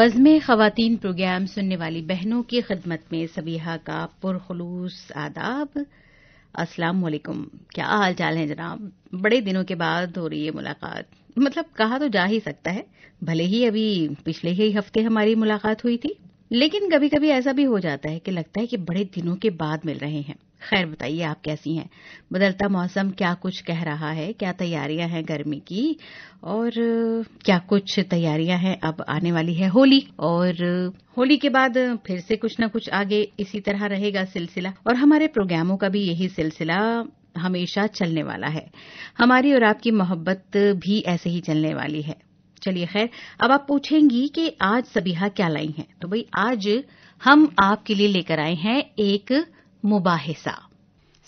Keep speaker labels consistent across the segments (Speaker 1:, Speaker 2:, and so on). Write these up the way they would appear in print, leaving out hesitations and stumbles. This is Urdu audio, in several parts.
Speaker 1: بزم خواتین پروگرام سننے والی بہنوں کی خدمت میں سبیحہ کا پرخلوص آداب. السلام علیکم. کیا حال چال ہے جناب؟ بڑے دنوں کے بعد ہو رہی ہے ملاقات. مطلب کہا تو جا ہی سکتا ہے، بھلے ہی ابھی پچھلے ہی ہفتے ہماری ملاقات ہوئی تھی، لیکن کبھی کبھی ایسا بھی ہو جاتا ہے کہ لگتا ہے کہ بڑے دنوں کے بعد مل رہے ہیں. خیر بتائیے آپ کیسی ہیں؟ بدلتا موسم کیا کچھ کہہ رہا ہے؟ کیا تیاریاں ہیں گرمی کی؟ اور کیا کچھ تیاریاں ہیں؟ اب آنے والی ہے ہولی، اور ہولی کے بعد پھر سے کچھ نہ کچھ آگے اسی طرح رہے گا سلسلہ، اور ہمارے پروگراموں کا بھی یہی سلسلہ ہمیشہ چلنے والا ہے. ہماری اور آپ کی محبت بھی ایسے ہی چلنے والی ہے. چلیے خیر، اب آپ پوچھیں گی کہ آج سبیحہ کیا لائی ہیں، تو بھئی آج ہم آپ کے لیے لے کر آئے ہیں ایک مباحثہ.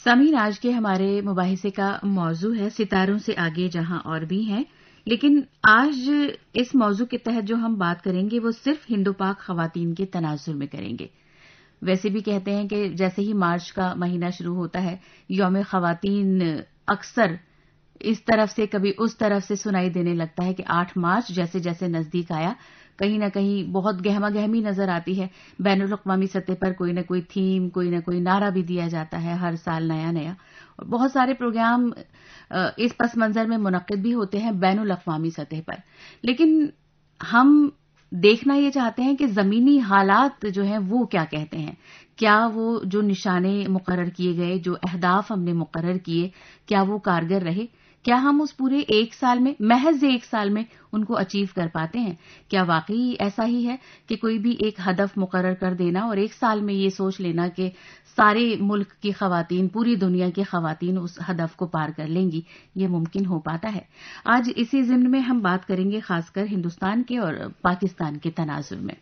Speaker 1: سامعین، آج کے ہمارے مباحثے کا موضوع ہے ستاروں سے آگے جہاں اور بھی ہیں، لیکن آج اس موضوع کے تحت جو ہم بات کریں گے وہ صرف ہند و پاک خواتین کے تناظر میں کریں گے. ویسے بھی کہتے ہیں کہ جیسے ہی مارچ کا مہینہ شروع ہوتا ہے، یوم خواتین اکثر اس طرف سے کبھی اس طرف سے سنائی دینے لگتا ہے کہ 8 مارچ جیسے جیسے نزدیک آیا، کہیں نہ کہیں بہت گہما گہمی نظر آتی ہے. بین الاقوامی سطح پر کوئی نہ کوئی تھیم، کوئی نہ کوئی نعرہ بھی دیا جاتا ہے، ہر سال نیا نیا، اور بہت سارے پروگرام اس پس منظر میں منعقد بھی ہوتے ہیں بین الاقوامی سطح پر. لیکن ہم دیکھنا یہ چاہتے ہیں کہ زمینی حالات جو ہیں وہ کیا کہتے ہیں. کیا وہ جو نشانے مقرر کیے گئے، جو اہداف ہم نے مقرر کیے، کیا وہ کارگر رہے؟ کیا ہم اس پورے ایک سال میں، محض ایک سال میں ان کو اچیو کر پاتے ہیں؟ کیا واقعی ایسا ہی ہے کہ کوئی بھی ایک ہدف مقرر کر دینا اور ایک سال میں یہ سوچ لینا کہ سارے ملک کی خواتین، پوری دنیا کی خواتین اس ہدف کو پار کر لیں گی؟ یہ ممکن ہو پاتا ہے؟ آج اسی ضمن میں ہم بات کریں گے خاص کر ہندوستان کے اور پاکستان کے تناظر میں.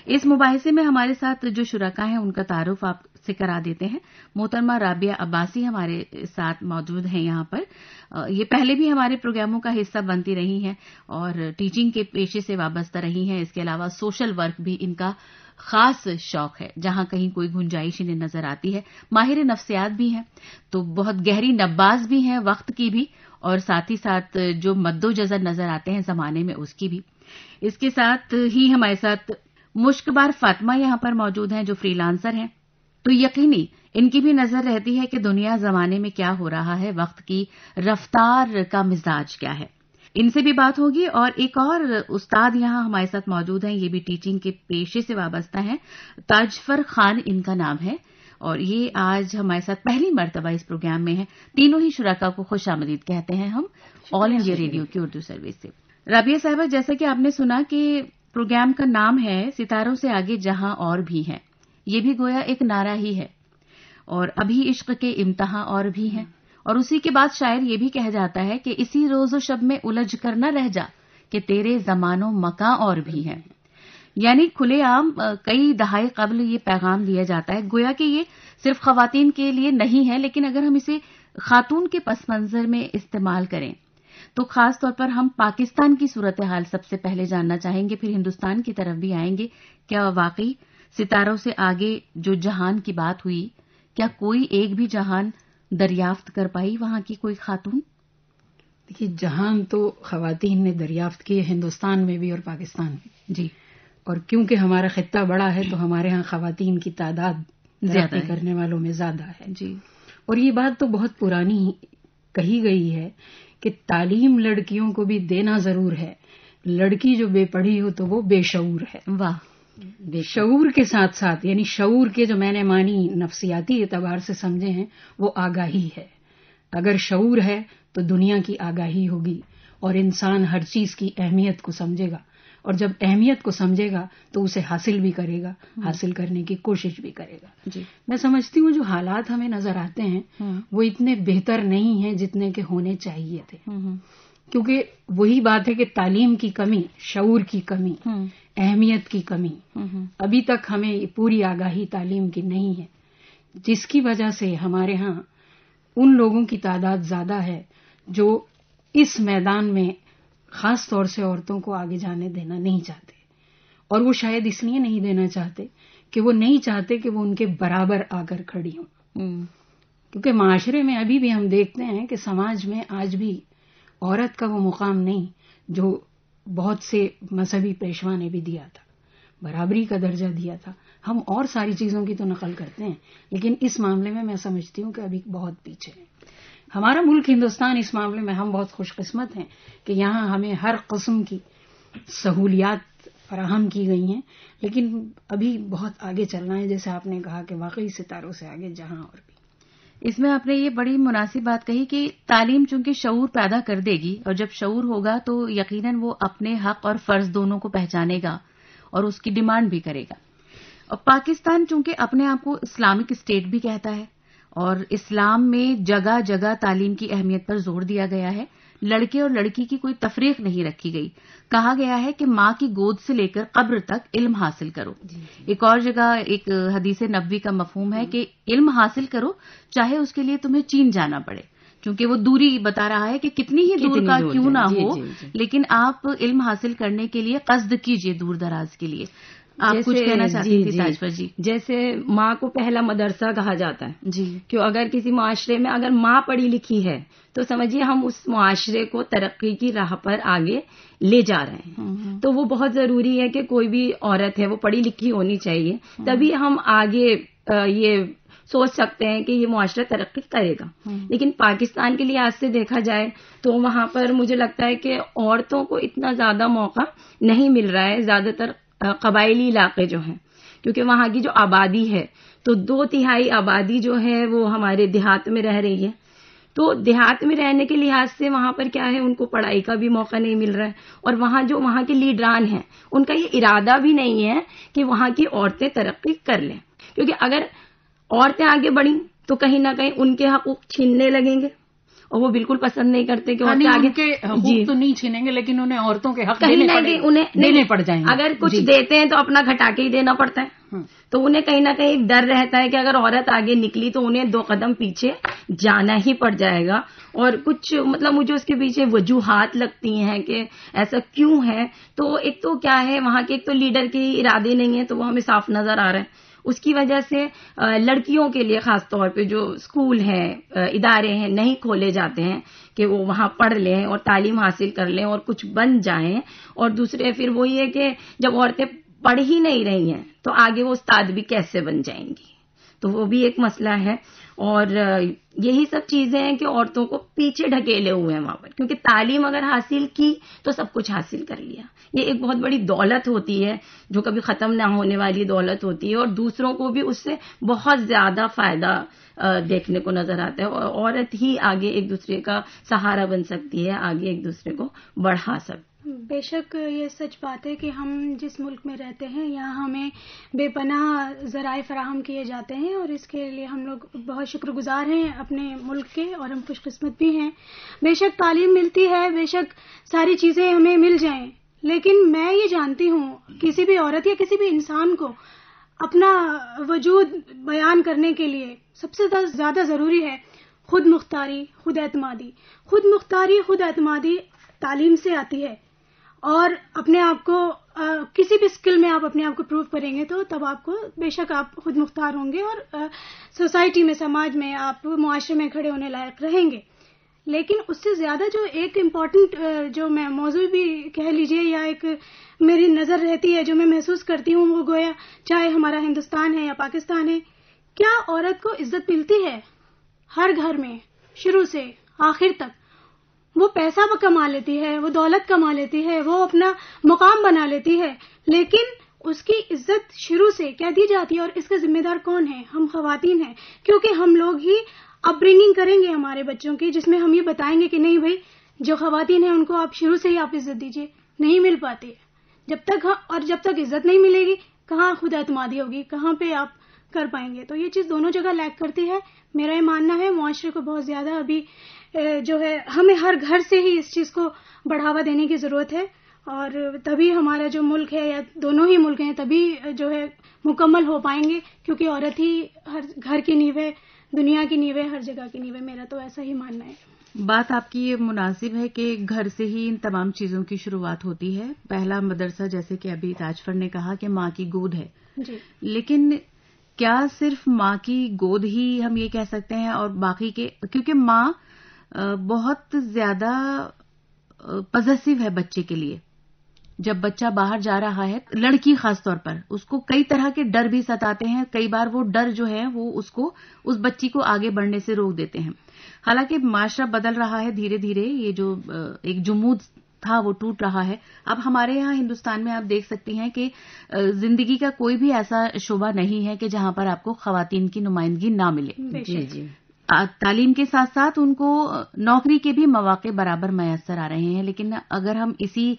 Speaker 1: اس مباحثے میں ہمارے ساتھ جو شرکاء ہیں ان کا تعارف آپ سے کرا دیتے ہیں. محترمہ رابعہ عباسی ہمارے ساتھ موجود ہیں یہاں پر. یہ پہلے بھی ہمارے پروگراموں کا حصہ بنتی رہی ہیں اور ٹیچنگ کے پیشے سے وابستہ رہی ہیں. اس کے علاوہ سوشل ورک بھی ان کا خاص شوق ہے، جہاں کہیں کوئی گنجائش انہیں نظر آتی ہے. ماہر نفسیات بھی ہیں، تو بہت گہری نباز بھی ہیں وقت کی بھی، اور ساتھ ہی ساتھ جو مد و جزر نظر آتے ہیں زمانے میں اس کی بھی. اس کے ساتھ ہی ہمارے ساتھ مشکبار فاطمہ یہاں پر موجود ہیں جو فری لانسر ہیں. تو یقینی ان کی بھی نظر رہتی ہے کہ دنیا زمانے میں کیا ہو رہا ہے، وقت کی رفتار کا مزاج کیا ہے. ان سے بھی بات ہوگی. اور ایک اور استاد یہاں ہمارے ساتھ موجود ہیں، یہ بھی ٹیچنگ کے پیشے سے وابستہ ہیں. تاجفر خان ان کا نام ہے، اور یہ آج ہمارے ساتھ پہلی مرتبہ اس پروگرام میں ہیں. تینوں ہی شرکاء کو خوش آمدید کہتے ہیں ہم آل انڈیا ریڈیو کی اردو سروس سے. رابعہ صاحبہ، جیسا کہ آپ نے سنا کہ پروگرام کا نام ہے ستاروں سے آگے جہاں اور بھی ہیں، یہ بھی گویا ایک نعرہ ہی ہے. اور ابھی عشق کے امتحان اور بھی ہیں، اور اسی کے بعد شاید یہ بھی کہا جاتا ہے کہ اسی روز و شب میں الجھ کر نہ رہ جا کہ تیرے زمان و مکاں اور بھی ہیں. یعنی کھلے عام کئی دہائے قبل یہ پیغام دیا جاتا ہے، گویا کہ یہ صرف خواتین کے لیے نہیں ہے، لیکن اگر ہم اسے خاتون کے پس منظر میں استعمال کریں تو خاص طور پر ہم پاکستان کی صورتحال سب سے پہلے جاننا چاہیں گے، پھر ہندوستان کی طرف بھی آئیں گے. کیا واقعی ستاروں سے آگے جو جہان کی بات ہوئی، کیا کوئی ایک بھی جہان دریافت کر پائی وہاں کی کوئی خاتون؟
Speaker 2: دیکھیے، جہان تو خواتین نے دریافت کی ہے، ہندوستان میں بھی اور پاکستان میں
Speaker 1: جی.
Speaker 2: اور کیونکہ ہمارا خطہ بڑا ہے تو ہمارے ہاں خواتین کی تعداد ترقی کرنے والوں میں زیادہ ہے.
Speaker 1: جی.
Speaker 2: اور یہ بات تو بہت پرانی کہی گئی ہے کہ تعلیم لڑکیوں کو بھی دینا ضرور ہے، لڑکی جو بے پڑھی ہو تو وہ بے شعور ہے.
Speaker 1: واہ.
Speaker 2: شعور کے ساتھ ساتھ، یعنی شعور کے جو میں نے معنی نفسیاتی اعتبار سے سمجھے ہیں وہ آگاہی ہے. اگر شعور ہے تو دنیا کی آگاہی ہوگی اور انسان ہر چیز کی اہمیت کو سمجھے گا، اور جب اہمیت کو سمجھے گا تو اسے حاصل بھی کرے گا، حاصل کرنے کی کوشش بھی کرے گا.
Speaker 1: جی.
Speaker 2: میں سمجھتی ہوں جو حالات ہمیں نظر آتے ہیں وہ اتنے بہتر نہیں ہیں جتنے کہ ہونے چاہیے تھے، کیونکہ وہی بات ہے کہ تعلیم کی کمی، شعور کی کمی، اہمیت کی کمی، ابھی تک ہمیں پوری آگاہی تعلیم کی نہیں ہے، جس کی وجہ سے ہمارے ہاں ان لوگوں کی تعداد زیادہ ہے جو اس میدان میں خاص طور سے عورتوں کو آگے جانے دینا نہیں چاہتے. اور وہ شاید اس لیے نہیں دینا چاہتے کہ وہ نہیں چاہتے کہ وہ ان کے برابر آ کر کھڑی ہوں. کیونکہ معاشرے میں ابھی بھی ہم دیکھتے ہیں کہ سماج میں آج بھی عورت کا وہ مقام نہیں جو بہت سے مذہبی پیشوا نے بھی دیا تھا. برابری کا درجہ دیا تھا. ہم اور ساری چیزوں کی تو نقل کرتے ہیں لیکن اس معاملے میں سمجھتی ہوں کہ ابھی بہت پیچھے ہے ہمارا ملک ہندوستان. اس معاملے میں ہم بہت خوش قسمت ہیں کہ یہاں ہمیں ہر قسم کی سہولیات فراہم کی گئی ہیں لیکن ابھی بہت آگے چلنا ہے. جیسے آپ نے کہا کہ واقعی ستاروں سے آگے جہاں اور بھی.
Speaker 1: اس میں آپ نے یہ بڑی مناسب بات کہی کہ تعلیم چونکہ شعور پیدا کر دے گی اور جب شعور ہوگا تو یقیناً وہ اپنے حق اور فرض دونوں کو پہچانے گا اور اس کی ڈیمانڈ بھی کرے گا. اور پاکستان چونکہ اپنے آپ کو اسلامک اسٹیٹ بھی کہتا ہے اور اسلام میں جگہ جگہ تعلیم کی اہمیت پر زور دیا گیا ہے. لڑکے اور لڑکی کی کوئی تفریق نہیں رکھی گئی. کہا گیا ہے کہ ماں کی گود سے لے کر قبر تک علم حاصل کرو. ایک اور جگہ ایک حدیث نبوی کا مفہوم ہے کہ علم حاصل کرو چاہے اس کے لیے تمہیں چین جانا پڑے, کیونکہ وہ دوری بتا رہا ہے کہ کتنی ہی دور کا کیوں نہ ہو لیکن آپ علم حاصل کرنے کے لیے قصد کیجئے دور دراز کے لیے. آپ کچھ کہنا چاہتی تھی تاجفر جی؟
Speaker 3: جیسے ماں کو پہلا مدرسہ کہا جاتا ہے
Speaker 1: جی,
Speaker 3: کہ اگر کسی معاشرے میں اگر ماں پڑھی لکھی ہے تو سمجھیے ہم اس معاشرے کو ترقی کی راہ پر آگے لے جا رہے ہیں. تو وہ بہت ضروری ہے کہ کوئی بھی عورت ہے وہ پڑھی لکھی ہونی چاہیے, تبھی ہم آگے یہ سوچ سکتے ہیں کہ یہ معاشرہ ترقی کرے گا. لیکن پاکستان کے لحاظ سے دیکھا جائے تو وہاں پر مجھے لگتا ہے کہ عورتوں کو اتنا زیادہ موقع نہیں مل رہا ہے. زیادہ تر قبائلی علاقے جو ہیں, کیونکہ وہاں کی جو آبادی ہے تو 2/3 آبادی جو ہے وہ ہمارے دیہات میں رہ رہی ہے. تو دیہات میں رہنے کے لحاظ سے وہاں پر کیا ہے, ان کو پڑھائی کا بھی موقع نہیں مل رہا ہے. اور وہاں کے لیڈران ہیں ان کا یہ ارادہ بھی نہیں ہے کہ وہاں کی عورتیں ترقی کر لیں, کیونکہ اگر عورتیں آگے بڑھیں تو کہیں نہ کہیں ان کے حقوق چھیننے لگیں گے اور وہ بالکل پسند نہیں کرتے کہ عورتیں آگے.
Speaker 2: ان کے حقوق تو نہیں چھینیں گے لیکن انہیں عورتوں کے حق دینے پڑ جائیں گے.
Speaker 3: اگر کچھ دیتے ہیں تو اپنا گھٹا کے ہی دینا پڑتا ہے. تو انہیں کہیں نہ کہیں ڈر رہتا ہے کہ اگر عورت آگے نکلی تو انہیں 2 قدم پیچھے جانا ہی پڑ جائے گا. اور کچھ مجھے اس کے پیچھے وجوہات لگتی ہیں کہ ایسا کیوں ہے. تو ایک تو کیا ہے, وہاں کے ایک تو لیڈر کے ارادے نہیں ہیں, تو وہ ہمیں صاف نظر آ رہا ہے. اس کی وجہ سے لڑکیوں کے لیے خاص طور پہ جو اسکول ہیں, ادارے ہیں, نہیں کھولے جاتے ہیں کہ وہ وہاں پڑھ لیں اور تعلیم حاصل کر لیں اور کچھ بن جائیں. اور دوسرے پھر وہی ہے کہ جب عورتیں پڑھ ہی نہیں رہی ہیں تو آگے وہ استاد بھی کیسے بن جائیں گی, تو وہ بھی ایک مسئلہ ہے. اور یہی سب چیزیں ہیں کہ عورتوں کو پیچھے ڈھکیلے ہوئے ہیں وہاں پر, کیونکہ تعلیم اگر حاصل کی تو سب کچھ حاصل کر لیا. یہ ایک بہت بڑی دولت ہوتی ہے جو کبھی ختم نہ ہونے والی دولت ہوتی ہے, اور دوسروں کو بھی اس سے بہت زیادہ فائدہ دیکھنے کو نظر آتا ہے. اور عورت ہی آگے ایک دوسرے کا سہارا بن سکتی ہے, آگے ایک دوسرے کو بڑھا سکتی ہے.
Speaker 4: بے شک یہ سچ بات ہے کہ ہم جس ملک میں رہتے ہیں یہاں ہمیں بے پناہ ذرائع فراہم کیے جاتے ہیں اور اس کے لیے ہم لوگ بہت شکر گزار ہیں اپنے ملک کے, اور ہم خوش قسمت بھی ہیں. بے شک تعلیم ملتی ہے, بے شک ساری چیزیں ہمیں مل جائیں, لیکن میں یہ جانتی ہوں کسی بھی عورت یا کسی بھی انسان کو اپنا وجود بیان کرنے کے لیے سب سے زیادہ ضروری ہے خود مختاری, خود اعتمادی. خود مختاری, خود اعتمادی تعلیم سے آتی ہے, اور اپنے آپ کو کسی بھی اسکل میں آپ اپنے آپ کو پروو کریں گے تو تب آپ کو بے شک آپ خود مختار ہوں گے اور سوسائٹی میں, سماج میں, آپ معاشرے میں کھڑے ہونے لائق رہیں گے. لیکن اس سے زیادہ جو ایک امپورٹنٹ جو میں موضوع بھی کہہ لیجئے یا ایک میری نظر رہتی ہے جو میں محسوس کرتی ہوں, وہ گویا چاہے ہمارا ہندوستان ہے یا پاکستان ہے, کیا عورت کو عزت ملتی ہے ہر گھر میں شروع سے آخر تک؟ وہ پیسہ کما لیتی ہے, وہ دولت کما لیتی ہے, وہ اپنا مقام بنا لیتی ہے, لیکن اس کی عزت شروع سے کیا دی جاتی ہے؟ اور اس کا ذمہ دار کون ہے؟ ہم خواتین ہیں, کیونکہ ہم لوگ ہی اپ برنگنگ کریں گے ہمارے بچوں کی, جس میں ہم یہ بتائیں گے کہ نہیں بھائی جو خواتین ہیں ان کو آپ شروع سے ہی آپ عزت دیجیے. نہیں مل پاتی ہے جب تک عزت نہیں ملے گی کہاں خود اعتمادی ہوگی, کہاں پہ آپ کر پائیں گے؟ تو یہ چیز دونوں جگہ لیک کرتی ہے. میرا یہ ماننا ہے معاشرے کو بہت زیادہ ابھی جو ہے ہمیں ہر گھر سے ہی اس چیز کو بڑھاوا دینے کی ضرورت ہے, اور تبھی ہمارا جو ملک ہے یا دونوں ہی ملک ہیں تبھی جو ہے مکمل ہو پائیں گے, کیونکہ عورت ہی ہر گھر کی نیو ہے, دنیا کی نیو ہے, ہر جگہ کی نیو ہے. میرا تو ایسا ہی ماننا ہے.
Speaker 1: بات آپ کی یہ مناسب ہے کہ گھر سے ہی ان تمام چیزوں کی شروعات ہوتی ہے. پہلا مدرسہ جیسے کہ ابھی تاجفر نے کہا کہ ماں کی گود ہے,
Speaker 4: جی,
Speaker 1: لیکن کیا صرف ماں کی گود ہی ہم یہ کہہ سکتے ہیں اور باقی کے, کیونکہ ماں بہت زیادہ پوزیسو ہے بچے کے لیے, جب بچہ باہر جا رہا ہے، لڑکی خاص طور پر، اس کو کئی طرح کے ڈر بھی ستاتے ہیں. کئی بار وہ ڈر جو ہے وہ اس بچی کو آگے بڑھنے سے روک دیتے ہیں. حالانکہ معاشرہ بدل رہا ہے دھیرے دھیرے، یہ جو ایک جمود تھا وہ ٹوٹ رہا ہے. اب ہمارے یہاں ہندوستان میں آپ دیکھ سکتی ہیں کہ زندگی کا کوئی بھی ایسا شعبہ نہیں ہے کہ جہاں پر آپ کو خواتین کی نمائندگی نہ ملے.
Speaker 3: جی.
Speaker 1: تعلیم کے ساتھ ساتھ ان کو نوکری کے بھی مواقع برابر میسر آ رہے ہیں. لیکن اگر ہم اسی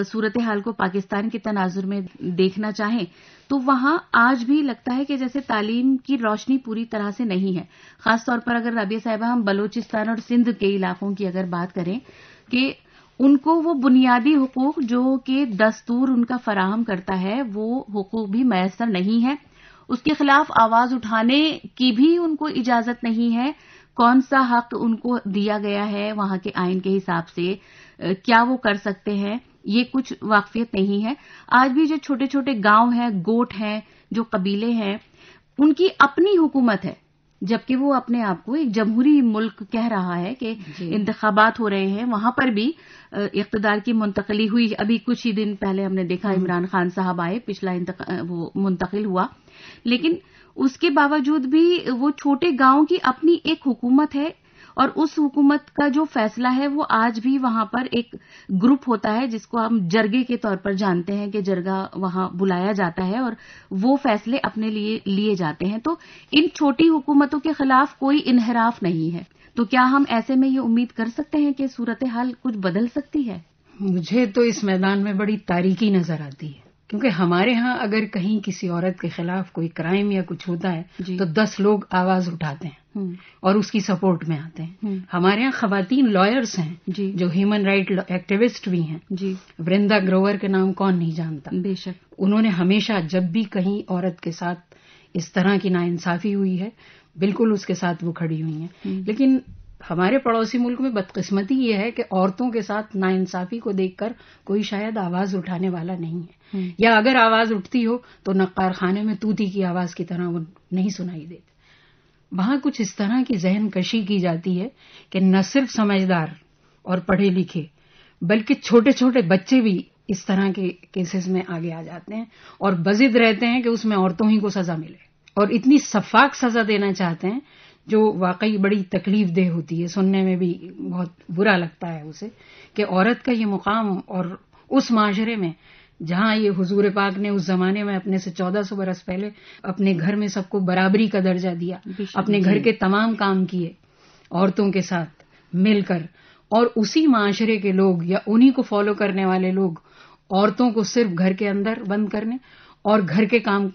Speaker 1: صورتحال کو پاکستان کے تناظر میں دیکھنا چاہیں تو وہاں آج بھی لگتا ہے کہ جیسے تعلیم کی روشنی پوری طرح سے نہیں ہے. خاص طور پر اگر رابعہ صاحبہ ہم بلوچستان اور سندھ کے علاقوں کی اگر بات کریں کہ ان کو وہ بنیادی حقوق جو کہ دستور ان کا فراہم کرتا ہے وہ حقوق بھی میسر نہیں ہے. اس کے خلاف آواز اٹھانے کی بھی ان کو اجازت نہیں ہے. کون سا حق ان کو دیا گیا ہے وہاں کے آئین کے حساب سے، کیا وہ کر سکتے ہیں، یہ کچھ واقفیت نہیں ہے. آج بھی جو چھوٹے چھوٹے گاؤں ہیں، گوٹ ہیں، جو قبیلے ہیں، ان کی اپنی حکومت ہے، جبکہ وہ اپنے آپ کو ایک جمہوری ملک کہہ رہا ہے کہ انتخابات ہو رہے ہیں. وہاں پر بھی اقتدار کی منتقلی ہوئی. ابھی کچھ ہی دن پہلے ہم نے دیکھا عمران خان صاحب آئے، پچھلا وہ منتقل ہوا. لیکن اس کے باوجود بھی وہ چھوٹے گاؤں کی اپنی ایک حکومت ہے، اور اس حکومت کا جو فیصلہ ہے وہ آج بھی وہاں پر ایک گروپ ہوتا ہے جس کو ہم جرگے کے طور پر جانتے ہیں کہ جرگہ وہاں بلایا جاتا ہے اور وہ فیصلے اپنے لیے لیے جاتے ہیں. تو ان چھوٹی حکومتوں کے خلاف کوئی انحراف نہیں ہے. تو کیا ہم ایسے میں یہ امید کر سکتے ہیں کہ صورتحال کچھ بدل سکتی ہے؟
Speaker 2: مجھے تو اس میدان میں بڑی تاریکی نظر آتی ہے، کیونکہ ہمارے ہاں اگر کہیں کسی عورت کے خلاف کوئی کرائم یا کچھ ہوتا ہے تو 10 لوگ آواز اٹھاتے ہیں اور اس کی سپورٹ میں آتے ہیں. ہمارے ہاں خواتین لائرز ہیں جو ہیومن رائٹ ایکٹیوسٹ بھی ہیں. ورندا گروور کے نام کون نہیں جانتا.
Speaker 1: بے شک
Speaker 2: انہوں نے ہمیشہ جب بھی کہیں عورت کے ساتھ اس طرح کی ناانصافی ہوئی ہے بالکل اس کے ساتھ وہ کھڑی ہوئی ہیں. لیکن ہمارے پڑوسی ملک میں بدقسمتی یہ ہے کہ عورتوں کے ساتھ ناانصافی کو دیکھ کر کوئی شاید آواز اٹھانے والا نہیں ہے، یا اگر آواز اٹھتی ہو تو نقار خانے میں طوطی کی آواز کی طرح وہ نہیں سنائی دیتی. وہاں کچھ اس طرح کی ذہن کشی کی جاتی ہے کہ نہ صرف سمجھدار اور پڑھے لکھے بلکہ چھوٹے چھوٹے بچے بھی اس طرح کے کیسز میں آگے آ جاتے ہیں اور بضد رہتے ہیں کہ اس میں عورتوں ہی کو سزا ملے، اور اتنی شفاف سزا دینا چاہتے ہیں جو واقعی بڑی تکلیف دہ ہوتی ہے. سننے میں بھی بہت برا لگتا ہے اسے کہ عورت کا یہ مقام، اور اس معاشرے میں جہاں یہ حضور پاک نے اس زمانے میں اپنے سے 1400 برس پہلے اپنے گھر میں سب کو برابری کا درجہ دیا، اپنے گھر کے تمام کام کیے عورتوں کے ساتھ مل کر، اور اسی معاشرے کے لوگ یا انہی کو فالو کرنے والے لوگ عورتوں کو صرف گھر کے اندر بند کرنے اور گھر کے کام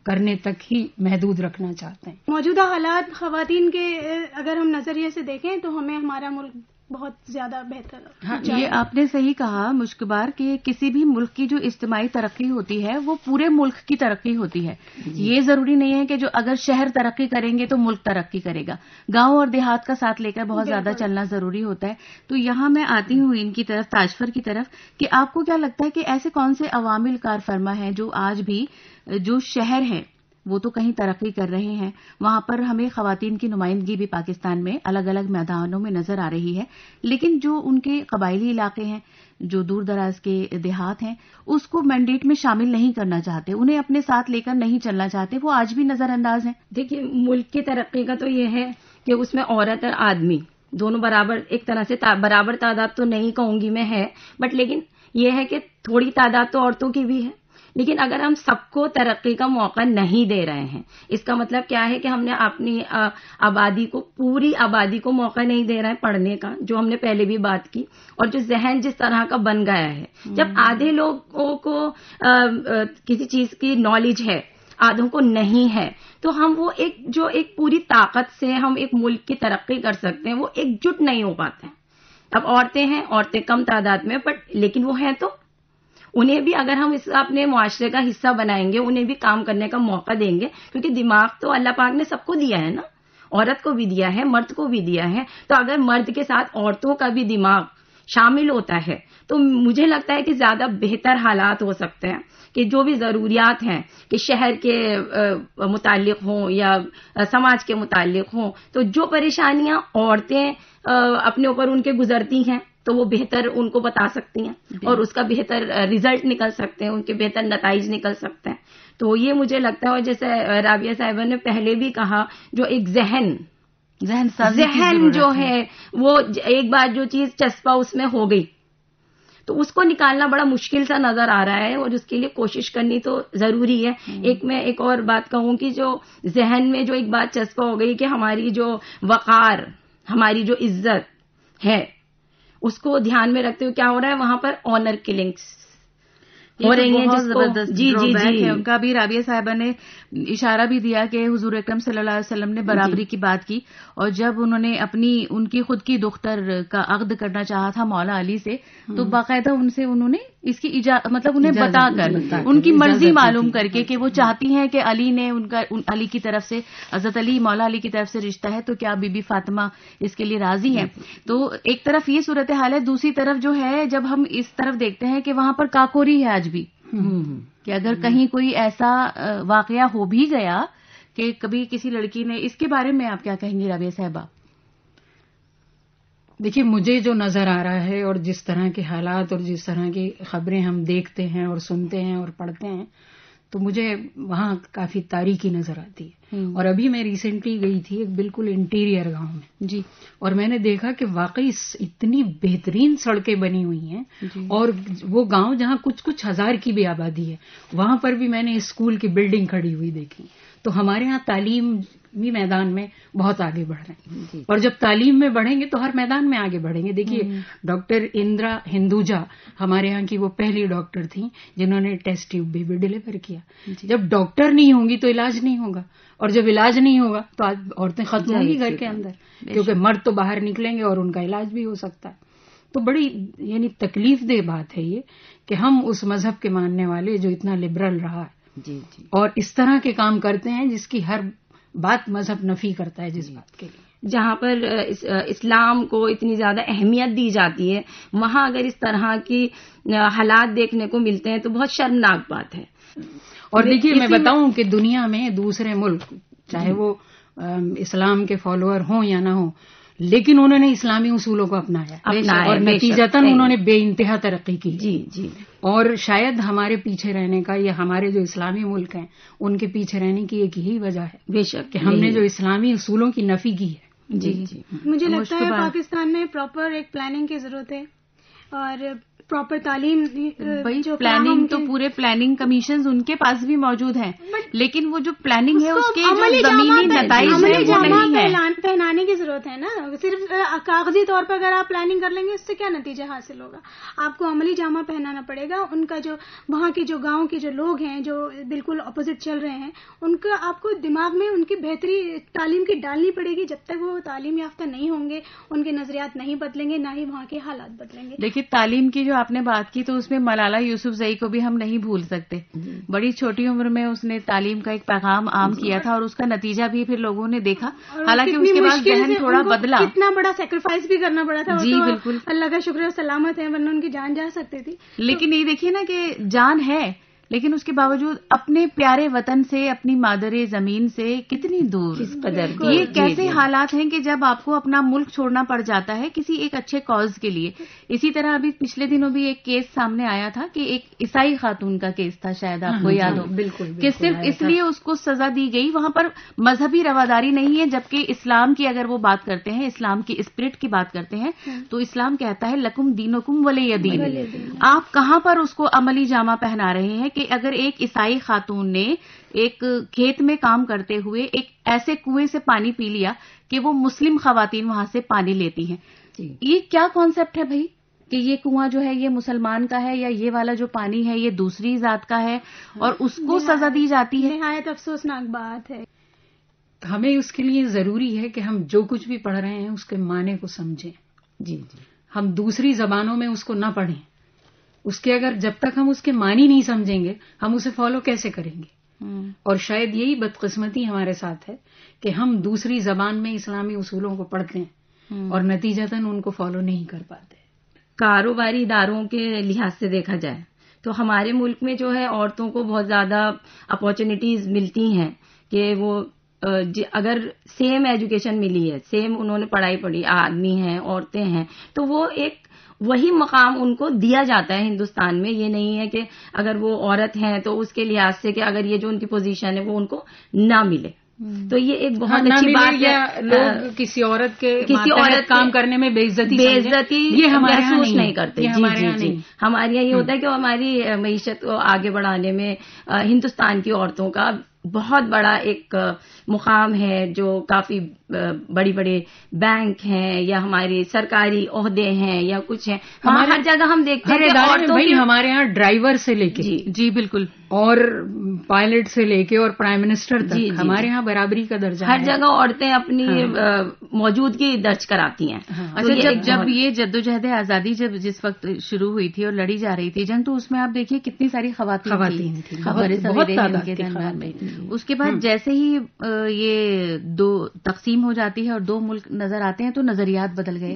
Speaker 2: کرنے تک ہی محدود رکھنا چاہتے ہیں.
Speaker 4: موجودہ حالات خواتین کے اگر ہم نظریے سے دیکھیں تو ہمیں ہمارا ملک بہت زیادہ بہتر.
Speaker 1: ہاں، یہ آپ نے صحیح کہا مشکبار کہ کسی بھی ملک کی جو اجتماعی ترقی ہوتی ہے وہ پورے ملک کی ترقی ہوتی ہے. یہ ضروری نہیں ہے کہ جو اگر شہر ترقی کریں گے تو ملک ترقی کرے گا. گاؤں اور دیہات کا ساتھ لے کر بہت زیادہ چلنا ضروری ہوتا ہے. تو یہاں میں آتی ہوں ان کی طرف، تاجفر کی طرف، کہ آپ کو کیا لگتا ہے کہ ایسے کون سے عوامل کار فرما ہیں جو آج بھی جو شہر ہیں وہ تو کہیں ترقی کر رہے ہیں، وہاں پر ہمیں خواتین کی نمائندگی بھی پاکستان میں الگ الگ میدانوں میں نظر آ رہی ہے، لیکن جو ان کے قبائلی علاقے ہیں، جو دور دراز کے دیہات ہیں، اس کو مینڈیٹ میں شامل نہیں کرنا چاہتے، انہیں اپنے ساتھ لے کر نہیں چلنا چاہتے، وہ آج بھی نظر انداز ہیں.
Speaker 3: دیکھیے، ملک کی ترقی کا تو یہ ہے کہ اس میں عورت اور آدمی دونوں برابر، ایک طرح سے برابر تعداد تو نہیں کہوں گی میں ہے، بٹ لیکن یہ ہے کہ تھوڑی تعداد تو عورتوں کی بھی ہے. لیکن اگر ہم سب کو ترقی کا موقع نہیں دے رہے ہیں، اس کا مطلب کیا ہے کہ ہم نے اپنی آبادی کو، پوری آبادی کو موقع نہیں دے رہے ہیں پڑھنے کا، جو ہم نے پہلے بھی بات کی. اور جو ذہن جس طرح کا بن گیا ہے، جب آدھے لوگوں کو کسی چیز کی نالج ہے، آدھوں کو نہیں ہے، تو ہم وہ ایک پوری طاقت سے ہم ایک ملک کی ترقی کر سکتے ہیں، وہ ایک جٹ نہیں ہو پاتے ہیں. اب عورتیں کم تعداد میں، بٹ لیکن وہ ہیں تو انہیں بھی اگر ہم اس اپنے معاشرے کا حصہ بنائیں گے، انہیں بھی کام کرنے کا موقع دیں گے، کیونکہ دماغ تو اللہ پاک نے سب کو دیا ہے نا، عورت کو بھی دیا ہے، مرد کو بھی دیا ہے. تو اگر مرد کے ساتھ عورتوں کا بھی دماغ شامل ہوتا ہے تو مجھے لگتا ہے کہ زیادہ بہتر حالات ہو سکتے ہیں، کہ جو بھی ضروریات ہیں کہ شہر کے متعلق ہوں یا سماج کے متعلق ہوں، تو جو پریشانیاں عورتیں اپنے اوپر ان کے گزرتی ہیں تو وہ بہتر ان کو بتا سکتی ہیں اور اس کا بہتر ریزلٹ نکل سکتے ہیں، ان کے بہتر نتائج نکل سکتے ہیں. تو یہ مجھے لگتا ہے. اور جیسے رابعہ صاحبہ نے پہلے بھی کہا، جو ایک ذہن جو ہے وہ ایک بار جو چیز چسپا اس میں ہو گئی تو اس کو نکالنا بڑا مشکل سا نظر آ رہا ہے، اور اس کے لیے کوشش کرنی تو ضروری ہے. میں ایک اور بات کہوں کہ جو ذہن میں جو ایک بات چسپا ہو گئی کہ ہماری جو وقار، ہماری جو عزت ہے، اس کو دھیان میں رکھتے ہوئے کیا ہو رہا ہے وہاں پر آنر کلنگس ہو رہی ہیں،
Speaker 1: بہت زبردست
Speaker 3: جی
Speaker 1: ہے ان کا بھی. رابعہ صاحبہ نے اشارہ بھی دیا کہ حضور اکرم صلی اللہ علیہ وسلم نے برابری کی بات کی، اور جب انہوں نے ان کی خود کی دختر کا عقد کرنا چاہا تھا مولا علی سے، تو باقاعدہ انہوں نے اس کی مطلب انہیں بتا کر ان کی مرضی معلوم کر کے کہ وہ چاہتی ہیں کہ علی نے علی کی طرف سے، حضرت علی مولا علی کی طرف سے رشتہ ہے، تو کیا بی بی فاطمہ اس کے لیے راضی ہیں. تو ایک طرف یہ صورتحال ہے، دوسری طرف جو ہے جب ہم اس طرف دیکھتے ہیں کہ وہاں پر کاکوری ہے آج بھی، کہ اگر کہیں کوئی ایسا واقعہ ہو بھی گیا کہ کبھی کسی لڑکی نے، اس کے بارے میں آپ کیا کہیں گی رابعہ صاحبہ؟
Speaker 2: دیکھیے، مجھے جو نظر آ رہا ہے اور جس طرح کے حالات اور جس طرح کی خبریں ہم دیکھتے ہیں اور سنتے ہیں اور پڑھتے ہیں، تو مجھے وہاں کافی تاریکی نظر آتی ہے. اور ابھی میں ریسنٹلی گئی تھی ایک بالکل انٹیریئر گاؤں میں
Speaker 1: جی،
Speaker 2: اور میں نے دیکھا کہ واقعی اتنی بہترین سڑکیں بنی ہوئی ہیں، اور وہ گاؤں جہاں کچھ ہزار کی بھی آبادی ہے، وہاں پر بھی میں نے اسکول کی بلڈنگ کھڑی ہوئی دیکھی. تو ہمارے ہاں تعلیمی میدان میں بہت آگے بڑھ رہے ہیں، اور جب تعلیم میں بڑھیں گے تو ہر میدان میں آگے بڑھیں گے. دیکھیے، ڈاکٹر اندرا ہندوجا ہمارے ہاں کی وہ پہلی ڈاکٹر تھیں جنہوں نے ٹیسٹ ٹیوب بھی ڈیلیور کیا. جب ڈاکٹر نہیں ہوں گی تو علاج نہیں ہوگا، اور جب علاج نہیں ہوگا تو عورتیں ختم ہوں گی گھر کے اندر، کیونکہ مرد تو باہر نکلیں گے اور ان کا علاج بھی ہو سکتا ہے. تو بڑی تکلیف دہ بات ہے یہ کہ ہم اس مذہب کے ماننے والے جو اتنا لبرل رہا ہے اور اس طرح کے کام کرتے ہیں جس کی ہر بات مذہب نفی کرتا ہے، جس بات کے لیے
Speaker 3: جہاں پر اسلام کو اتنی زیادہ اہمیت دی جاتی ہے، وہاں اگر اس طرح کی حالات دیکھنے کو ملتے ہیں تو بہت شرمناک بات ہے.
Speaker 2: اور دیکھیے، میں بتاؤں کہ دنیا میں دوسرے ملک چاہے وہ اسلام کے فالوور ہوں یا نہ ہوں، لیکن انہوں نے اسلامی اصولوں کو اپنایا اور نتیجتاً انہوں نے بے انتہا ترقی کی.
Speaker 3: جی.
Speaker 2: اور شاید ہمارے پیچھے رہنے کا یا ہمارے جو اسلامی ملک ہیں ان کے پیچھے رہنے کی ایک یہی وجہ ہے،
Speaker 3: بے شک،
Speaker 2: کہ ہم نے جو اسلامی اصولوں کی نفی کی ہے.
Speaker 3: جی.
Speaker 4: مجھے لگتا ہے پاکستان میں پراپر ایک پلاننگ کی ضرورت ہے، اور پراپر تعلیم.
Speaker 1: جو پلاننگ تو پورے پلاننگ کمیشنز ان کے پاس بھی موجود ہیں، لیکن وہ جو پلاننگ ہے اس کے جو زمینی نتائج ہیں وہ نہیں ہے.
Speaker 4: پہنانے کی ضرورت ہے نا. صرف کاغذی طور پر اگر آپ پلاننگ کر لیں گے اس سے کیا نتیجہ حاصل ہوگا؟ آپ کو عملی جامہ پہنانا پڑے گا. ان کا جو وہاں کے جو گاؤں کے جو لوگ ہیں جو بالکل اپوزٹ چل رہے ہیں، ان کا آپ کو دماغ میں ان کی بہتری تعلیم کی ڈالنی پڑے گی. جب تک وہ تعلیم یافتہ نہیں ہوں گے ان کے نظریات نہیں بدلیں گے، نہ ہی وہاں کے حالات بدلیں گے.
Speaker 1: دیکھیے، تعلیم کی جو آپ نے بات کی تو اس میں ملالہ یوسفزئی کو بھی ہم نہیں بھول سکتے. بڑی چھوٹی عمر میں اس نے تعلیم کا ایک پیغام عام کیا تھا، اور اس کا نتیجہ بھی پھر لوگوں نے دیکھا. حالانکہ اس کے بعد ذہن تھوڑا بدلا،
Speaker 4: اتنا بڑا سیکریفائس بھی کرنا پڑا تھا.
Speaker 1: جی بالکل،
Speaker 4: اللہ کا شکر ہے سلامت ہے، ورنہ ان کی جان جا سکتی تھی.
Speaker 1: لیکن یہ دیکھیے نا کہ جان ہے، لیکن اس کے باوجود اپنے پیارے وطن سے، اپنی مادر زمین سے کتنی دور.
Speaker 3: کس قدر
Speaker 1: یہ کیسے حالات ہیں کہ جب آپ کو اپنا ملک چھوڑنا پڑ جاتا ہے کسی ایک اچھے کاز کے لیے. اسی طرح ابھی پچھلے دنوں بھی ایک کیس سامنے آیا تھا کہ ایک عیسائی خاتون کا کیس تھا، شاید آپ کو یاد ہو، کہ صرف اس لیے اس کو سزا دی گئی. وہاں پر مذہبی رواداری نہیں ہے، جبکہ اسلام کی اگر وہ بات کرتے ہیں، اسلام کی اسپرٹ کی بات کرتے ہیں، تو اسلام کہتا ہے لکم دینکم ولی دین. آپ کہاں پر اس کو عملی جامہ پہنا رہے ہیں کہ اگر ایک عیسائی خاتون نے ایک کھیت میں کام کرتے ہوئے ایک ایسے کنویں سے پانی پی لیا کہ وہ مسلم خواتین وہاں سے پانی لیتی ہیں، یہ کیا کانسیپٹ ہے بھائی کہ یہ کنواں جو ہے یہ مسلمان کا ہے، یا یہ والا جو پانی ہے یہ دوسری ذات کا ہے، اور اس کو سزا دی جاتی ہے.
Speaker 4: نہایت افسوسناک بات ہے.
Speaker 2: ہمیں اس کے لیے ضروری ہے کہ ہم جو کچھ بھی پڑھ رہے ہیں اس کے معنی کو سمجھیں.
Speaker 3: جی.
Speaker 2: ہم دوسری زبانوں میں اس کو نہ پڑھیں. اس کے اگر جب تک ہم اس کے معنی نہیں سمجھیں گے ہم اسے فالو کیسے کریں گے؟ اور شاید یہی بدقسمتی ہمارے ساتھ ہے کہ ہم دوسری زبان میں اسلامی اصولوں کو پڑھتے ہیں اور نتیجتاً ان کو فالو نہیں کر پاتے.
Speaker 3: کاروباری اداروں کے لحاظ سے دیکھا جائے تو ہمارے ملک میں جو ہے عورتوں کو بہت زیادہ اپارچونیٹیز ملتی ہیں کہ وہ اگر سیم ایجوکیشن ملی ہے، سیم انہوں نے پڑھائی پڑھی، آدمی ہیں، عورتیں ہیں، تو وہ ایک وہی مقام ان کو دیا جاتا ہے ہندوستان میں. یہ نہیں ہے کہ اگر وہ عورت ہیں تو اس کے لحاظ سے کہ اگر یہ جو ان کی پوزیشن ہے وہ ان کو نہ ملے. تو یہ ایک بہت اچھی بات ہے.
Speaker 2: لوگ کسی عورت کام کرنے میں بے عزتی
Speaker 3: یہ محسوس نہیں کرتے.
Speaker 2: ہمارے یہاں نہیں.
Speaker 3: ہمارے یہاں یہ ہوتا ہے کہ ہماری معیشت کو آگے بڑھانے میں ہندوستان کی عورتوں کا بہت بڑا ایک مقام ہے. جو کافی بڑی بڑے بینک ہیں یا ہمارے سرکاری عہدے ہیں یا کچھ ہیں, ہر جگہ ہم دیکھتے ہیں
Speaker 2: کہ ہمارے یہاں ڈرائیور سے لے کے
Speaker 3: جی بالکل
Speaker 2: اور پائلٹ سے لے کے اور پرائم منسٹر تک ہمارے یہاں برابری کا درجہ
Speaker 3: ہر جگہ عورتیں اپنی موجودگی درج کراتی ہیں.
Speaker 1: اچھا, جب یہ جدوجہد آزادی جس وقت شروع ہوئی تھی اور لڑی جا رہی تھی جنگ, تو اس میں آپ دیکھیے کتنی ساری خواتین تھیں بہت تعداد کے درمیان میں. اس کے بعد جیسے ہی یہ دو تقسیم ہو جاتی ہے اور دو ملک نظر آتے ہیں تو نظریات بدل گئے.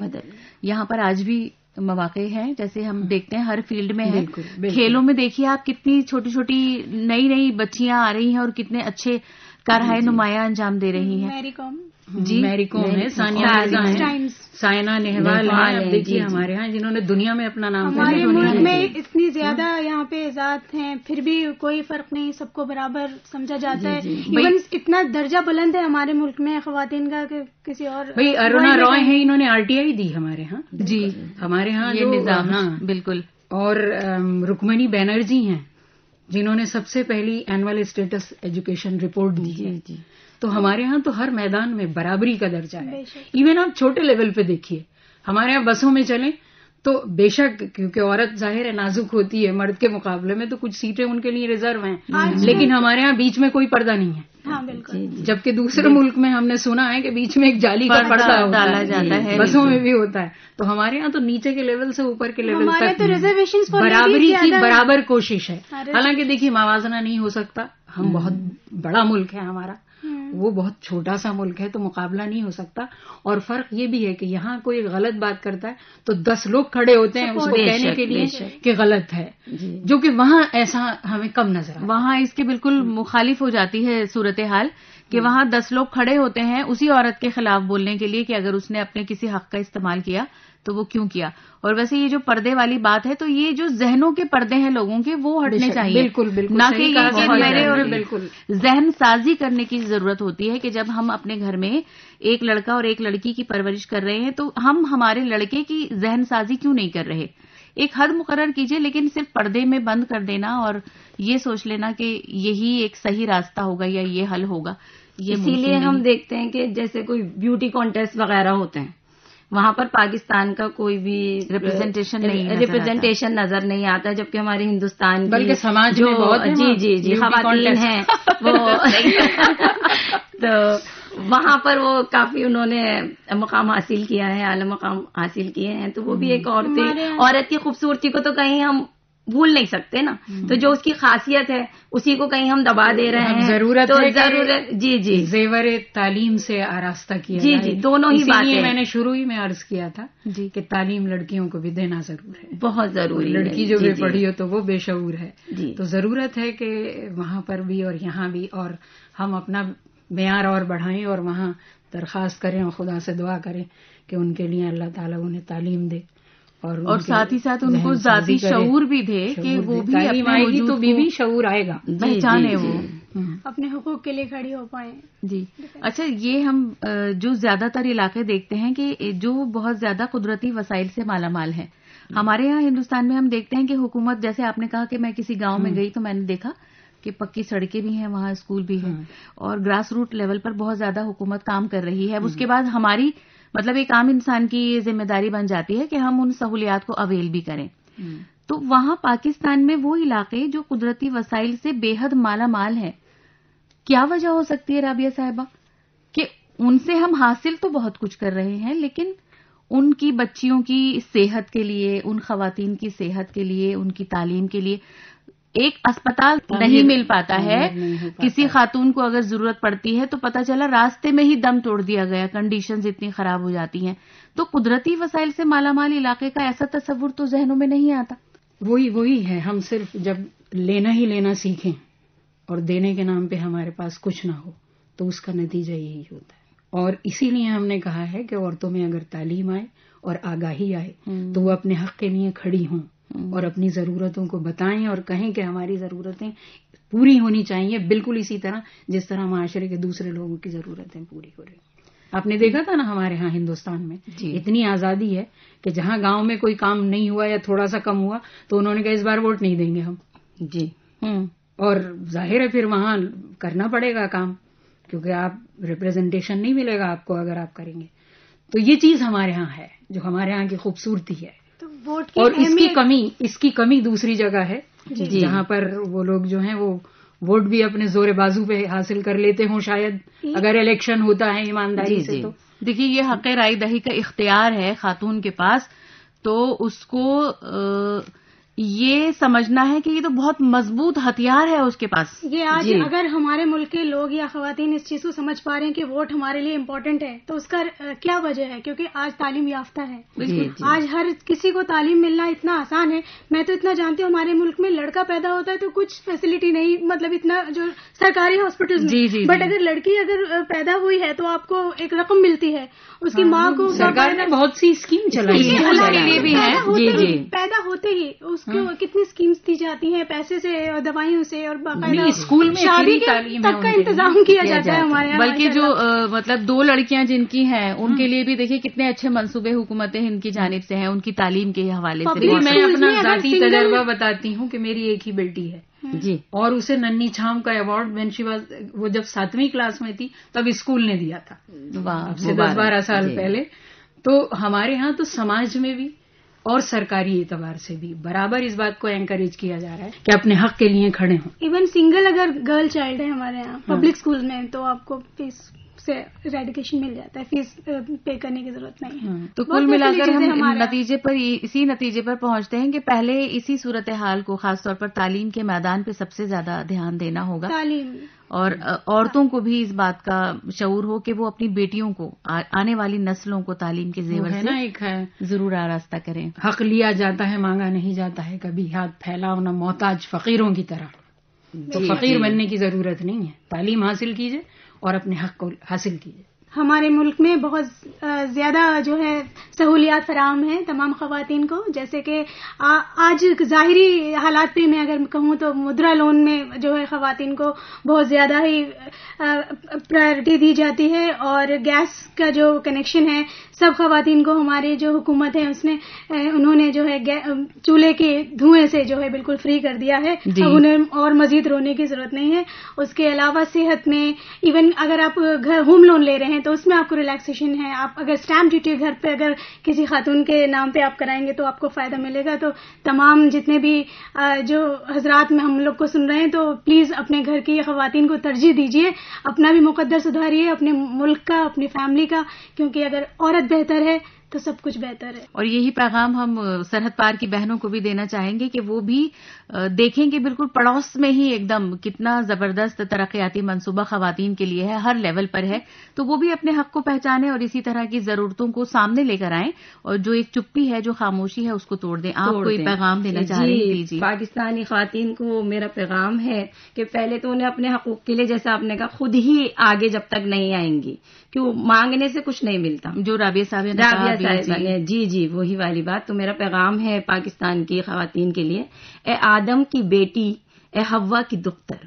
Speaker 1: یہاں پر آج بھی مواقع ہیں, جیسے ہم دیکھتے ہیں ہر فیلڈ میں ہے. کھیلوں میں دیکھیے آپ کتنی چھوٹی چھوٹی نئی بچیاں آ رہی ہیں اور کتنے اچھے کارہائے نمایاں انجام دے رہی ہیں.
Speaker 2: میری کوم ہے, ثانیہ مرزا ہیں, سائنا نہوال ہیں. اب دیکھیے ہمارے ہاں جنہوں نے دنیا میں اپنا نام کیا.
Speaker 4: ہمارے ملک میں اتنی زیادہ یہاں پہ ذات ہیں پھر بھی کوئی فرق نہیں, سب کو برابر سمجھا جاتا ہے. ایون اتنا درجہ بلند ہے ہمارے ملک میں خواتین کا کہ کسی اور.
Speaker 2: بھائی ارونا رائے ہیں, انہوں نے RTI دی ہمارے ہاں.
Speaker 1: جی
Speaker 2: ہمارے ہاں
Speaker 1: یہ نظام. ہاں بالکل.
Speaker 2: اور رکمنی بینرجی ہیں جنہوں نے سب سے پہلی اینول اسٹیٹس ایجوکیشن رپورٹ دی ہے. تو ہمارے ہاں تو ہر میدان میں برابری کا درجہ ہے. ایون آپ چھوٹے لیول پہ دیکھیے, ہمارے یہاں بسوں میں چلیں تو بے شک کیونکہ عورت ظاہر ہے نازک ہوتی ہے مرد کے مقابلے میں, تو کچھ سیٹیں ان کے لیے ریزرو ہیں, لیکن ہمارے ہاں بیچ میں کوئی پردہ نہیں ہے.
Speaker 4: ہاں بالکل.
Speaker 2: جبکہ دوسرے ملک میں ہم نے سنا ہے کہ بیچ میں ایک جالی کا پردہ
Speaker 1: ڈالا جاتا ہے,
Speaker 2: بسوں میں بھی ہوتا ہے. تو ہمارے ہاں تو نیچے کے لیول سے اوپر کے لیول تک
Speaker 4: ریزرویشن
Speaker 2: برابری کی برابر کوشش ہے. حالانکہ دیکھیے موازنہ نہیں ہو سکتا, ہم بہت بڑا ملک ہے ہمارا, وہ بہت چھوٹا سا ملک ہے, تو مقابلہ نہیں ہو سکتا. اور فرق یہ بھی ہے کہ یہاں کوئی غلط بات کرتا ہے تو 10 لوگ کھڑے ہوتے ہیں اس کو کہنے کے لیے کہ غلط ہے, جو کہ وہاں ایسا ہمیں کم نظر آتا ہے.
Speaker 1: وہاں اس کے بالکل مخالف ہو جاتی ہے صورتحال کہ وہاں 10 لوگ کھڑے ہوتے ہیں اسی عورت کے خلاف بولنے کے لیے کہ اگر اس نے اپنے کسی حق کا استعمال کیا تو وہ کیوں کیا. اور ویسے یہ جو پردے والی بات ہے تو یہ جو ذہنوں کے پردے ہیں لوگوں کے وہ ہٹنے چاہیے,
Speaker 2: بالکل
Speaker 1: نہ کہ یہ کہ میرے اور ذہن سازی کرنے کی ضرورت ہوتی ہے کہ جب ہم اپنے گھر میں ایک لڑکا اور ایک لڑکی کی پرورش کر رہے ہیں تو ہم ہمارے لڑکے کی ذہن سازی کیوں نہیں کر رہے. ایک حد مقرر کیجئے, لیکن صرف پردے میں بند کر دینا اور یہ سوچ لینا کہ یہی ایک صحیح راستہ ہوگا یا یہ حل ہوگا,
Speaker 3: اسی لیے ہم دیکھتے ہیں کہ جیسے کوئی بیوٹی کانٹیسٹ وغیرہ ہوتے ہیں وہاں پر پاکستان کا کوئی بھی ریپرزینٹیشن نظر نہیں آتا, جبکہ ہمارے ہندوستان
Speaker 2: بلکہ سماج جو
Speaker 3: جی خواتین ہیں وہ تو وہاں پر وہ کافی انہوں نے مقام حاصل کیا ہے, اعلی مقام حاصل کیے ہیں. تو وہ بھی ایک عورت کی خوبصورتی کو تو کہیں ہم بھول نہیں سکتے نا. تو جو اس کی خاصیت ہے اسی کو کہیں ہم دبا دے رہے ہیں.
Speaker 2: ضرورت
Speaker 3: جی
Speaker 2: زیور تعلیم سے آراستہ کیا
Speaker 3: جی دونوں ہی باتیں.
Speaker 2: میں نے شروع ہی میں عرض کیا تھا کہ تعلیم لڑکیوں کو بھی دینا ضرور ہے,
Speaker 3: بہت ضروری.
Speaker 2: لڑکی جو بے پڑھی ہو تو وہ بے شعور ہے. تو ضرورت ہے کہ وہاں پر بھی اور یہاں بھی, اور ہم اپنا معیار اور بڑھائیں اور وہاں درخواست کریں اور خدا سے دعا کریں کہ ان کے لیے اللہ تعالیٰ انہیں تعلیم دے
Speaker 1: اور ساتھ ہی ساتھ ان کو ذاتی شعور بھی دے کہ وہ بھی
Speaker 2: تعلیم آئے گی تو بھی شعور آئے گا,
Speaker 1: پہچانے وہ
Speaker 4: اپنے حقوق کے لیے کھڑی ہو پائیں.
Speaker 1: جی اچھا, یہ ہم جو زیادہ تر علاقے دیکھتے ہیں کہ جو بہت زیادہ قدرتی وسائل سے مالا مال ہیں. ہمارے یہاں ہندوستان میں ہم دیکھتے ہیں کہ حکومت, جیسے آپ نے کہا کہ میں کسی گاؤں میں گئی تو میں نے دیکھا کہ پکی سڑکیں بھی ہیں, وہاں اسکول بھی ہیں, اور گراس روٹ لیول پر بہت زیادہ حکومت کام کر رہی ہے. اس کے بعد ہماری مطلب ایک عام انسان کی ذمہ داری بن جاتی ہے کہ ہم ان سہولیات کو اویل بھی کریں. تو وہاں پاکستان میں وہ علاقے جو قدرتی وسائل سے بے حد مالا مال ہیں, کیا وجہ ہو سکتی ہے رابعہ صاحبہ کہ ان سے ہم حاصل تو بہت کچھ کر رہے ہیں لیکن ان کی بچیوں کی صحت کے لیے, ان خواتین کی صحت کے لیے, ان کی تعلیم کے لیے ایک اسپتال نہیں مل پاتا ہے. کسی خاتون کو اگر ضرورت پڑتی ہے تو پتہ چلا راستے میں ہی دم توڑ دیا گیا, کنڈیشنز اتنی خراب ہو جاتی ہیں. تو قدرتی وسائل سے مالا مال علاقے کا ایسا تصور تو ذہنوں میں نہیں آتا.
Speaker 2: وہی ہے, ہم صرف جب لینا ہی لینا سیکھیں اور دینے کے نام پہ ہمارے پاس کچھ نہ ہو تو اس کا نتیجہ یہی ہوتا ہے. اور اسی لیے ہم نے کہا ہے کہ عورتوں میں اگر تعلیم آئے اور آگاہی آئے تو وہ اپنے حق کے لیے کھڑی ہوں اور اپنی ضرورتوں کو بتائیں اور کہیں کہ ہماری ضرورتیں پوری ہونی چاہیے، بالکل اسی طرح جس طرح معاشرے کے دوسرے لوگوں کی ضرورتیں پوری ہو رہی ہیں۔ آپ نے دیکھا تھا نا ہمارے ہاں ہندوستان میں اتنی آزادی ہے کہ جہاں گاؤں میں کوئی کام نہیں ہوا یا تھوڑا سا کم ہوا تو انہوں نے کہا اس بار ووٹ نہیں دیں گے ہم۔
Speaker 3: جی
Speaker 2: اور ظاہر ہے پھر وہاں کرنا پڑے گا کام، کیونکہ آپ ریپرزنٹیشن نہیں ملے گا آپ کو اگر آپ کریں گے۔ تو یہ چیز ہمارے ہاں ہے جو ہمارے ہاں کی خوبصورتی ہے۔ اور اس کی کمی دوسری جگہ ہے جہاں پر وہ لوگ جو ہیں وہ ووٹ بھی اپنے زور بازو پہ حاصل کر لیتے ہوں شاید، اگر الیکشن ہوتا ہے ایمانداری سے۔ تو
Speaker 1: دیکھیے یہ حق رائے دہی کا اختیار ہے خاتون کے پاس، تو اس کو یہ سمجھنا ہے کہ یہ تو بہت مضبوط ہتھیار ہے اس کے پاس۔
Speaker 4: یہ آج اگر ہمارے ملک کے لوگ یا خواتین اس چیز کو سمجھ پا رہے ہیں کہ ووٹ ہمارے لیے امپورٹنٹ ہے تو اس کا کیا وجہ ہے؟ کیونکہ آج تعلیم یافتہ ہے، آج ہر کسی کو تعلیم ملنا اتنا آسان ہے۔ میں تو اتنا جانتی ہوں ہمارے ملک میں لڑکا پیدا ہوتا ہے تو کچھ فیسلٹی نہیں، مطلب اتنا جو سرکاری ہاسپٹل میں، بٹ اگر لڑکی اگر پیدا ہوئی ہے تو آپ کو ایک رقم ملتی ہے، اس کی ماں کو
Speaker 2: سرکار نے بہت سی اسکیم چلائی
Speaker 4: ہے، پیدا ہوتے ہی اس کو کتنی اسکیمز دی جاتی ہیں، پیسے سے اور دوائیوں سے، اور باقاعدہ
Speaker 2: اسکول میں
Speaker 4: شادی تک کا انتظام کیا جاتا ہے ہمارے یہاں۔
Speaker 1: بلکہ جو مطلب 2 لڑکیاں جن کی ہیں ان کے لیے بھی دیکھیے کتنے اچھے منصوبے حکومت ہند کی جانب سے ہیں ان کی تعلیم کے حوالے سے۔
Speaker 2: میں اپنا ذاتی تجربہ بتاتی ہوں کہ میری ایک ہی بیٹی ہے
Speaker 3: جی،
Speaker 2: اور اسے ننھی چھام کا ایوارڈ وہ جب 7ویں کلاس میں تھی تب اسکول نے دیا تھا، اب سے 10-12 سال پہلے۔ تو ہمارے ہاں تو سماج میں بھی اور سرکاری اعتبار سے بھی برابر اس بات کو انکریج کیا جا رہا ہے کہ اپنے حق کے لیے کھڑے ہوں۔
Speaker 4: ایون سنگل اگر گرل چائلڈ ہے ہمارے یہاں پبلک اسکول میں تو آپ کو فیس سے ریڈیکیشن مل جاتا ہے، فیس پے کرنے کی ضرورت نہیں ہے۔
Speaker 1: تو کل ملا کر ہم اسی نتیجے پر پہنچتے ہیں کہ پہلے اسی صورتحال کو خاص طور پر تعلیم کے میدان پہ سب سے زیادہ دھیان دینا ہوگا،
Speaker 4: تعلیم،
Speaker 1: اور عورتوں کو بھی اس بات کا شعور ہو کہ وہ اپنی بیٹیوں کو، آنے والی نسلوں کو تعلیم کے زیور سے ضرور آراستہ کریں۔
Speaker 2: حق لیا جاتا ہے مانگا نہیں جاتا ہے، کبھی ہاتھ پھیلاؤ نہ محتاج فقیروں کی طرح۔ تو فقیر بننے کی ضرورت نہیں ہے، تعلیم حاصل کیجئے اور اپنے حق کو حاصل کیجئے۔
Speaker 4: ہمارے ملک میں بہت زیادہ جو ہے سہولیات فراہم ہیں تمام خواتین کو، جیسے کہ آج ظاہری حالات پہ میں اگر کہوں تو مدرا لون میں جو ہے خواتین کو بہت زیادہ ہی پرائرٹی دی جاتی ہے، اور گیس کا جو کنیکشن ہے سب خواتین کو ہماری جو حکومت ہے انہوں نے جو ہے چولہے کے دھوئیں سے جو ہے بالکل فری کر دیا ہے، اب انہیں اور مزید رونے کی ضرورت نہیں ہے۔ اس کے علاوہ صحت میں ایون اگر آپ گھر ہوم لون لے رہے ہیں تو اس میں آپ کو ریلیکسیشن ہے، آپ اگر اسٹیمپ ڈیوٹی گھر پہ اگر کسی خاتون کے نام پہ آپ کرائیں گے تو آپ کو فائدہ ملے گا۔ تو تمام جتنے بھی جو حضرات میں ہم لوگ کو سن رہے ہیں تو پلیز اپنے گھر کی خواتین کو ترجیح دیجیے، اپنا بھی مقدر سدھاریے، اپنے ملک کا، اپنی فیملی کا، کیونکہ اگر عورت بہتر ہے تو سب کچھ بہتر ہے۔
Speaker 1: اور یہی پیغام ہم سرحد پار کی بہنوں کو بھی دینا چاہیں گے کہ وہ بھی دیکھیں کہ بالکل پڑوس میں ہی ایک دم کتنا زبردست ترقیاتی منصوبہ خواتین کے لیے ہے، ہر لیول پر ہے، تو وہ بھی اپنے حق کو پہچانیں اور اسی طرح کی ضرورتوں کو سامنے لے کر آئیں، اور جو ایک چپی ہے، جو خاموشی ہے، اس کو توڑ دیں۔ آپ کوئی پیغام دینا چاہ رہی ہیں؟
Speaker 3: جی، پاکستانی خواتین کو میرا پیغام ہے کہ پہلے تو انہیں اپنے حقوق کے لیے، جیسا آپ نے کہا، خود ہی آگے جب تک نہیں آئیں گی، کیوں مانگنے سے کچھ نہیں ملتا، جو رابعہ صاحبہ نے جی وہی والی بات۔ تو میرا پیغام ہے پاکستان کی خواتین کے لیے، اے آدم کی بیٹی، اے حوا کی دختر،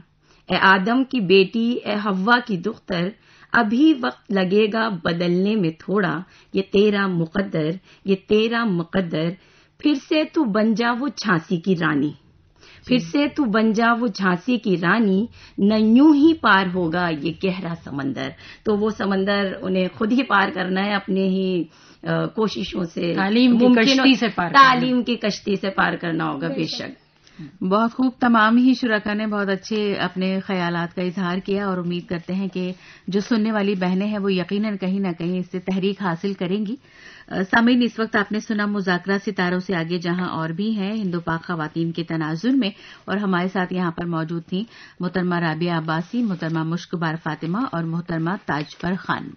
Speaker 3: اے آدم کی بیٹی، اے حوا کی دختر، ابھی وقت لگے گا بدلنے میں تھوڑا، یہ تیرا مقدر، یہ تیرا مقدر، پھر سے تو بن جا وہ جھانسی کی رانی، پھر سے تو بن جا وہ جھانسی کی رانی، نہ یوں ہی پار ہوگا یہ گہرا سمندر۔ تو وہ سمندر انہیں خود ہی پار کرنا ہے، اپنے ہی کوششوں سے،
Speaker 2: تعلیم
Speaker 3: کی کشتی سے پار کرنا ہوگا۔ بے شک،
Speaker 1: بہت خوب، تمام ہی شرکا نے بہت اچھے اپنے خیالات کا اظہار کیا، اور امید کرتے ہیں کہ جو سننے والی بہنیں ہیں وہ یقیناً کہیں نہ کہیں اس سے تحریک حاصل کریں گی۔ سامعین، اس وقت آپ نے سنا مذاکرہ ستاروں سے آگے، جہاں اور بھی ہیں ہند و پاک خواتین کے تناظر میں، اور ہمارے ساتھ یہاں پر موجود تھیں محترمہ رابعہ عباسی، محترمہ مشک بار فاطمہ اور محترمہ تاج پر خان۔